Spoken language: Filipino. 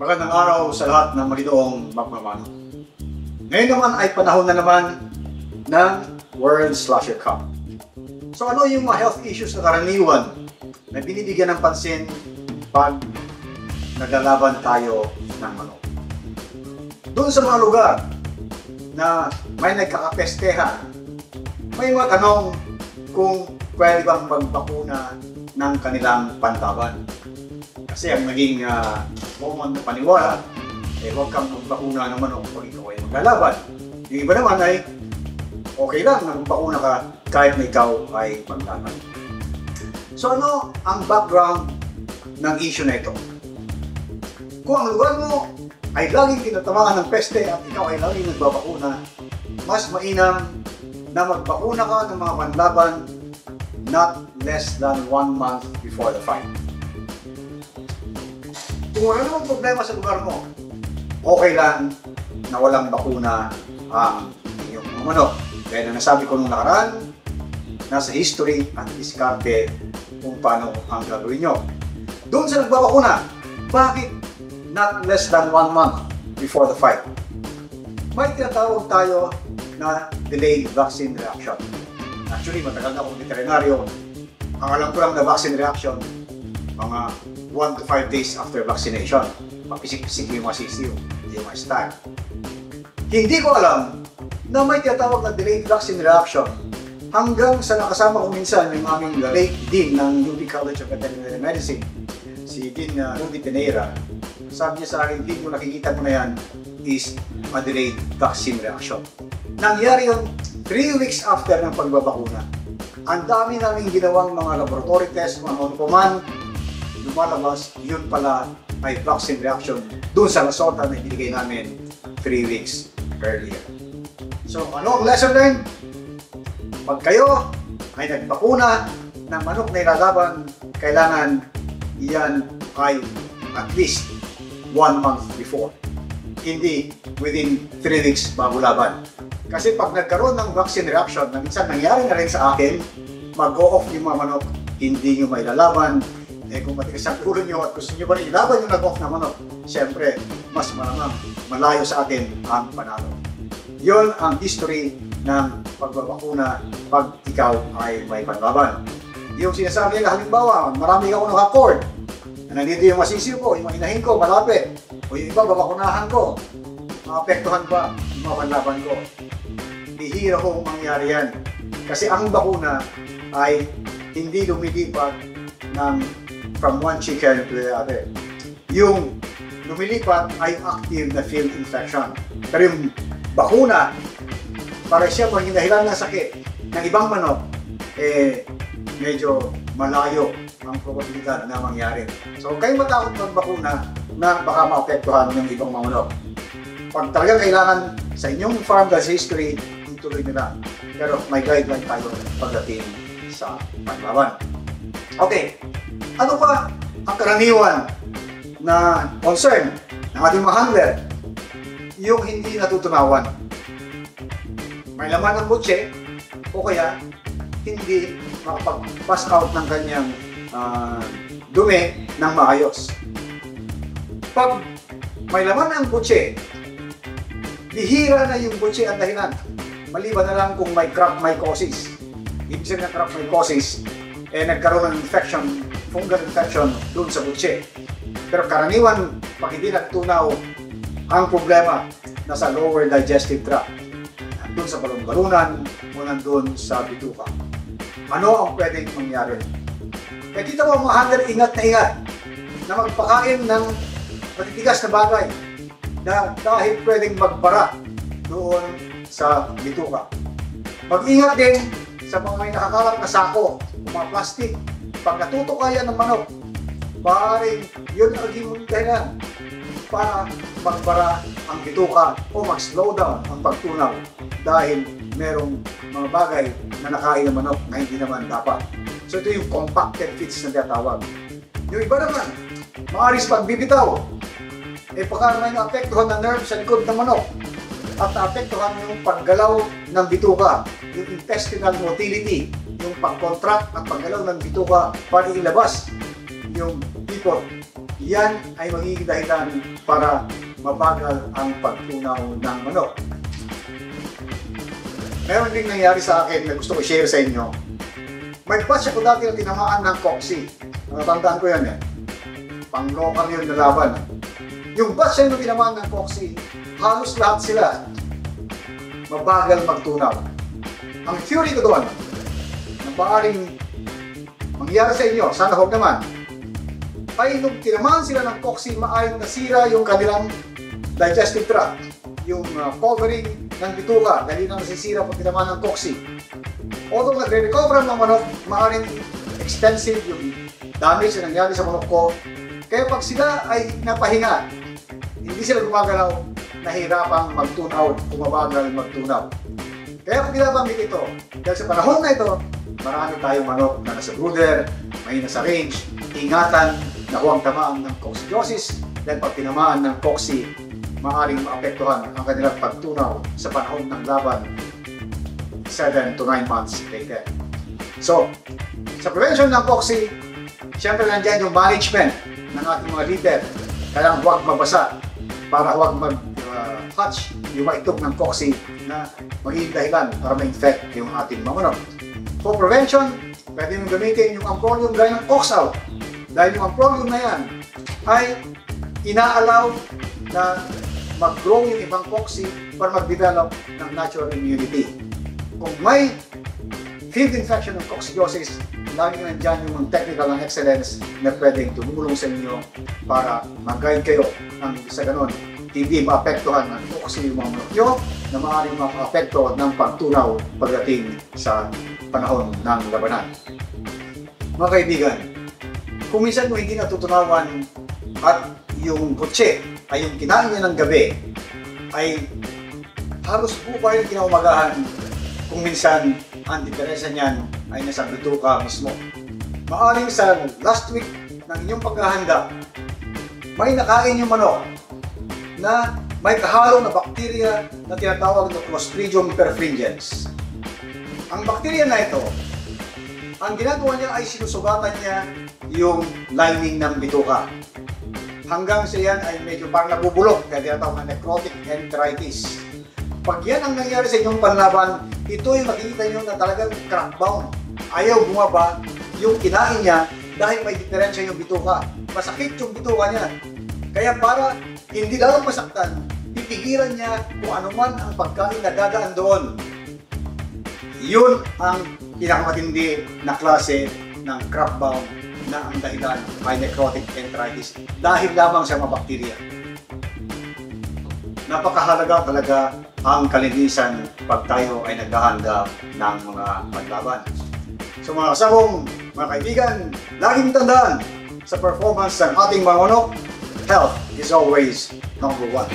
Magandang araw sa lahat ng maginoong magmamano. Ngayon naman ay panahon na naman ng World Slasher Cup. So ano yung mga health issues na karaniwan na binibigyan ng pansin pag naglalaban tayo ng manok? Doon sa mga lugar na may nagkakapestehan, may mga tanong kung pwede bang magbakuna ng kanilang pantaban. Kasi ang naging common na paniwala, huwag kang magbakuna ng manok pag ikaw ay maglalaban. Yung iba naman ay okay lang na magbakuna ka kahit na ikaw ay maglaban. So ano ang background ng issue na ito? Kung ang lugar mo ay laging tinatamaan ng peste at ikaw ay laging nagbabakuna, mas mainam na magbakuna ka ng mga panlaban not less than 1 month before the fight. Kung wala namang problema sa lugar mo, okay lang na walang bakuna ang inyong mga manok. Kaya na nasabi ko nung nakaraan, nasa history at diskarte kung paano ang gagawin nyo. Doon sa nagbabakuna, bakit not less than 1 month before the fight? May tinatawag tayo na delayed vaccine reaction. Actually, matagal na akong veterinaryo. Ang alam ko lang na vaccine reaction, mga 1 to 5 days after vaccination. Mapisik-pisik yung mga sisiyo, yung mga stag. Hindi ko alam na may tinatawag na delayed vaccine reaction hanggang sa nakasama ko minsan yung aming late Dean ng UP College of Veterinary Medicine, si Dean Rudy Teneira. Sabi niya sa akin, Dean, kung nakikita ko na yan is a delayed vaccine reaction. Nangyari yun 3 weeks after ng pagbabakuna. Ang dami namin ginawang mga laboratory test, kung ano pa man, lumalabas, yun pala ay vaccine reaction dun sa resulta na ibigay namin 3 weeks earlier. So, ano ang lesson learned? Pag kayo ay nagbakuna ng manok na ilalaban, kailangan iyan ay at least 1 month before. Hindi within 3 weeks bago laban. Kasi pag nagkaroon ng vaccine reaction, na minsan nangyari na rin sa akin, mag-go off yung mga manok, hindi nyo may lalaban. Kung matigas ang ulo nyo at gusto nyo ba rin ilaban yung nag-off na manok, siyempre, mas malamang malayo sa atin ang panalo. Yon ang history ng pagbabakuna pag ikaw ay may panlaban. Yung sinasabi nila, halimbawa, marami ako naka-cord. Nandito yung masisiw ko, yung inahin ko, malapit. O yung iba, babakunahan ko. Maapektuhan ba yung mga panlaban ko? Bihira kong mangyari yan. Kasi ang bakuna ay hindi lumilipat from one chicken to the other. Yung lumilipat ay active na field infection. Pero yung bakuna, para siya maging dahilan ng sakit ng ibang manok, medyo malayo ang probabilidad na mangyari. So, huwag kayong matakot magbakuna na baka maapektuhan ng ibang mga manok. Pag talagang kailangan sa inyong farm gas history, ituloy nila. Pero may guideline tayo pagdating sa panlaban. Okay, ano pa ang karaniwan na concern ng ating mga handler? Yung hindi natutunawan. May laman ng butse o kaya hindi makapag-pass out ng kanyang dumi ng maayos. Pag may laman ng butse, bihira na yung butse ang dahilan. Maliban na lang kung may crop mycosis. Ibig sabihin ng crop mycosis, nagkaroon ng infection, fungal infection doon sa butse. Pero karaniwan, pag hindi nagtunaw, ang problema nasa lower digestive tract. Nandun sa balon-balunan o nandun sa bituka. Ano ang pwedeng mangyari? Kaya kita mo mga handler, ingat na ingat na magpakain ng matitigas na bagay na dahil pwedeng magbara doon sa bituka. Mag-ingat din sa mga may nakakalat na sako o mga plastic. Pag natutuka yan ng manok, maaaring yun ang naging dahilan para magbara ang bituka o mag-slow down ang pagtunaw dahil merong mga bagay na nakain ng manok na hindi naman dapat. So ito yung compacted feeds na tinatawag. Yung iba naman, maaaring pagbibitaw, baka may naapektuhan ng nerve sa likod ng manok at naapektuhan yung paggalaw ng bituka, yung intestinal motility, yung pag-contract at paggalaw ng bituka para ilabas yung ipot yan ay magiging dahilan para mabagal ang pagtunaw ng manok. Meron din nangyari sa akin na gusto ko share sa inyo. May batch ako dati na tinamaan ng cocci. Natandaan ko yan eh. Pang-local yun na laban. Yung batch na tinamaan ng cocci, halos lahat sila mabagal magtunaw. Ang theory ko doon, na maaaring mangyari sa inyo, sana huwag naman, ay nung tinamaan sila ng cocci, maaaring nasira yung kanilang digestive tract, yung covering ng bituka, dahil na nasisira pag tinamaan ng cocci. Although nagre-recover ang mga manok, maaaring extensive yung damage na nangyari sa manok ko. Kaya pag sila ay napahinga, hindi sila gumagalaw, nahirapang magtunaw, kumabagal magtunaw. Kaya kung binabanggit ito, dahil sa panahon na ito, marami tayong manok na nasa brooder, may nasa range, ingatan na huwag tamaan ng coccidiosis dahil pag tinamaan ng cocci, maaaring maapektuhan ang kanilang pagtunaw sa panahon ng laban 7 to 9 months later. So, sa prevention ng cocci, siyempre nandiyan yung management ng ating mga leader. Kaya huwag mabasa para huwag mag-hatch yung maitok ng cocci na magiging dahilan para ma-infect yung ating mga manok. For prevention, pwede nyo gamitin yung Amprolium gaya ng Oxal. Dahil yung Amprolium na yan ay ina-allow na mag-grow yung ibang cocci para mag-develop ng natural immunity. Kung may field infection ng coccidiosis, lagi nandiyan yung technical ng excellence na pwedeng tumulong sa inyo para mag-guide kayo ng sa ganon. Hindi maapektuhan ng cocci yung mga manok nyo na maaaring makaapekto ng pagtunaw pagdating sa panahon ng labanan. Mga kaibigan, kung minsan mo hindi natutunawan at yung kutse ay yung kinain niya ng gabi ay halos buhay yung kinaumagahan, kung minsan ang diferensya niyan ay nasa bituka mismo. Maaaring sa last week ng inyong paghahanda, may nakain yung manok na may kahalo na bakterya na tinatawag na Clostridium perfringens. Ang bakterya na ito, ang ginagawa niya ay sinusugatan niya yung lining ng bituka. Hanggang sa yan ay medyo parang nabubulok, kaya tinatawag na necrotic enteritis. Pag yan ang nangyari sa inyong panlaban, ito yung makikita nyo na talagang crackbound. Ayaw bumaba yung kinain niya dahil may diferensya yung bituka. Masakit yung bituka niya. Kaya para hindi lalong masaktan, pipigilan niya kung anuman ang pagkain na dadaan doon. Yun ang pinakamatindi na klase ng crackbound na ang dahilan ay necrotic enteritis dahil lamang sa mga bakterya. Napakahalaga talaga ang kalinisan pag tayo ay naghahanda ng mga panlaban. So mga kasabong, mga kaibigan, laging tandaan sa performance ng ating mga manok, health is always number one.